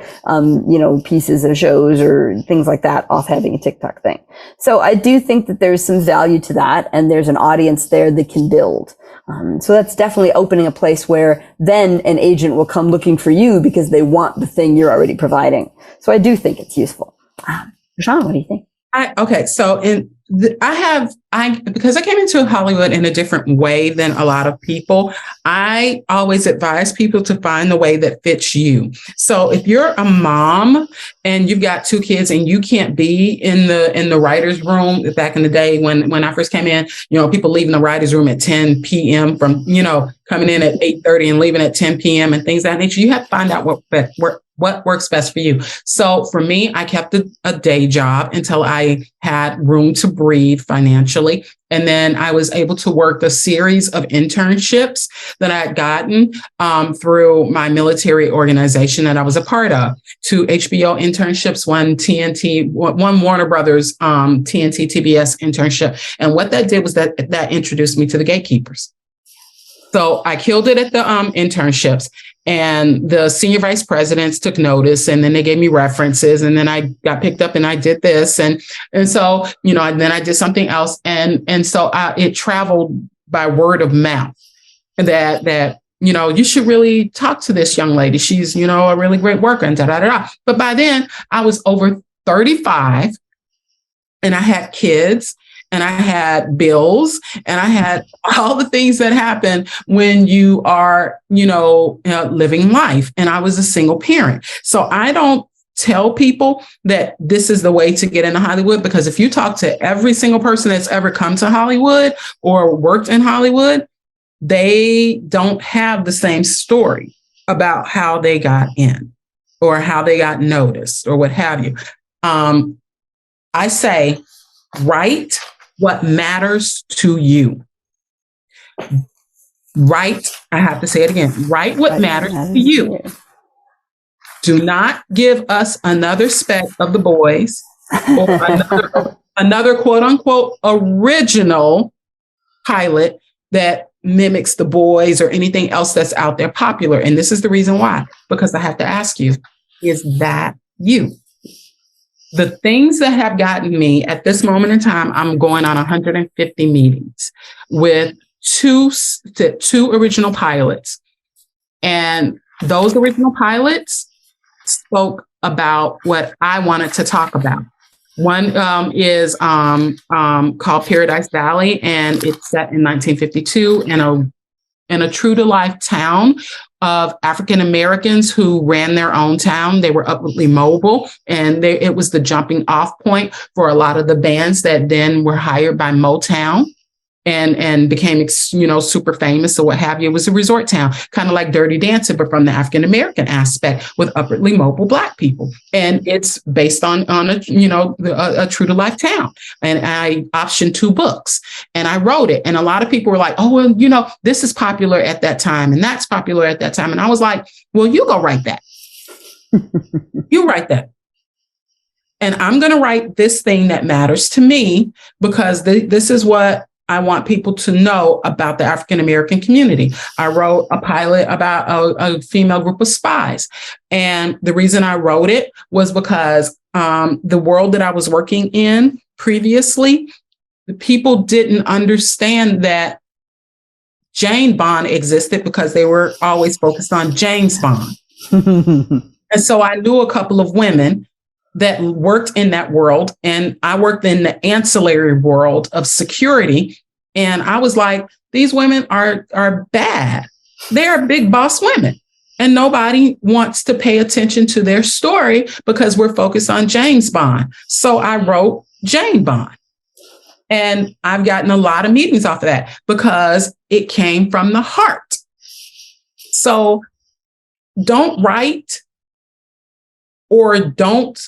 pieces of shows or things like that off having a TikTok thing. So I do think that there's some value to that, and there's an audience there that can build. So that's definitely opening a place where then an agent will come looking for you because they want the thing you're already providing. So I do think it's useful. Rashaan, what do you think? Because I came into Hollywood in a different way than a lot of people, I always advise people to find the way that fits you. So if you're a mom and you've got 2 kids and you can't be in the writer's room, back in the day when I first came in, people leaving the writer's room at 10 p.m. from, coming in at 8:30 and leaving at 10 p.m. and things of that nature, you have to find out what What works best for you? So for me, I kept a day job until I had room to breathe financially. And then I was able to work a series of internships that I had gotten through my military organization that I was a part of. 2 HBO internships, one Warner Brothers TNT TBS internship. And what that did was that introduced me to the gatekeepers. So I killed it at the internships, and the senior vice presidents took notice, and then they gave me references, and then I got picked up and I did this. And so, and then I did something else. And so it traveled by word of mouth that, you should really talk to this young lady. She's, a really great worker and da-da-da-da. But by then I was over 35 and I had kids. And I had bills, and I had all the things that happen when you are, living life. And I was a single parent. So I don't tell people that this is the way to get into Hollywood, because if you talk to every single person that's ever come to Hollywood or worked in Hollywood, they don't have the same story about how they got in or how they got noticed or what have you. I say, write what matters to you. Write, I have to say it again, write what matters to you. Do not give us another speck of the boys or another quote unquote original pilot that mimics the boys or anything else that's out there popular. And this is the reason why, because I have to ask you, is that you? The things that have gotten me at this moment in time, I'm going on 150 meetings with two original pilots. And those original pilots spoke about what I wanted to talk about. One is called Paradise Valley, and it's set in 1952 in a true to life town of African Americans who ran their own town. They were upwardly mobile, and it was the jumping off point for a lot of the bands that then were hired by Motown and became, super famous or what have you. It was a resort town, kind of like Dirty Dancing, but from the African American aspect with upwardly mobile Black people. And it's based on a true to life town. And I optioned 2 books and I wrote it. And a lot of people were like, oh, well, this is popular at that time and that's popular at that time. And I was like, well, you go write that. You write that. And I'm going to write this thing that matters to me, because this is what I want people to know about the African American community. I wrote a pilot about a female group of spies. And the reason I wrote it was because the world that I was working in previously, the people didn't understand that Jane Bond existed because they were always focused on James Bond. And so I knew a couple of women that worked in that world, and I worked in the ancillary world of security. And I was like, these women are bad. They're big boss women, and nobody wants to pay attention to their story because we're focused on James Bond. So I wrote Jane Bond, and I've gotten a lot of meetings off of that because it came from the heart. So don't write or don't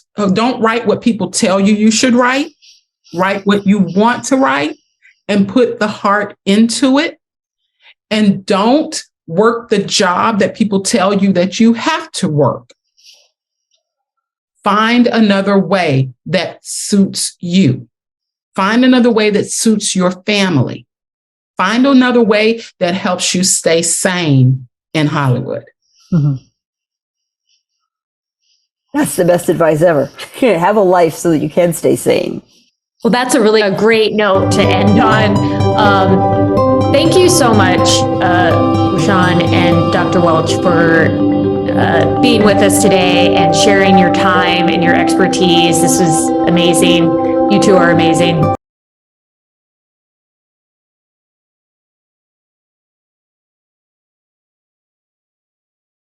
write what people tell you should write. Write what you want to write and put the heart into it. And don't work the job that people tell you that you have to work. Find another way that suits you. Find another way that suits your family. Find another way that helps you stay sane in Hollywood. Mm-hmm. That's the best advice ever. Have a life so that you can stay sane. Well, that's a great note to end on. Thank you so much, Rashaan and Dr. Welch, for being with us today and sharing your time and your expertise. This was amazing. You two are amazing.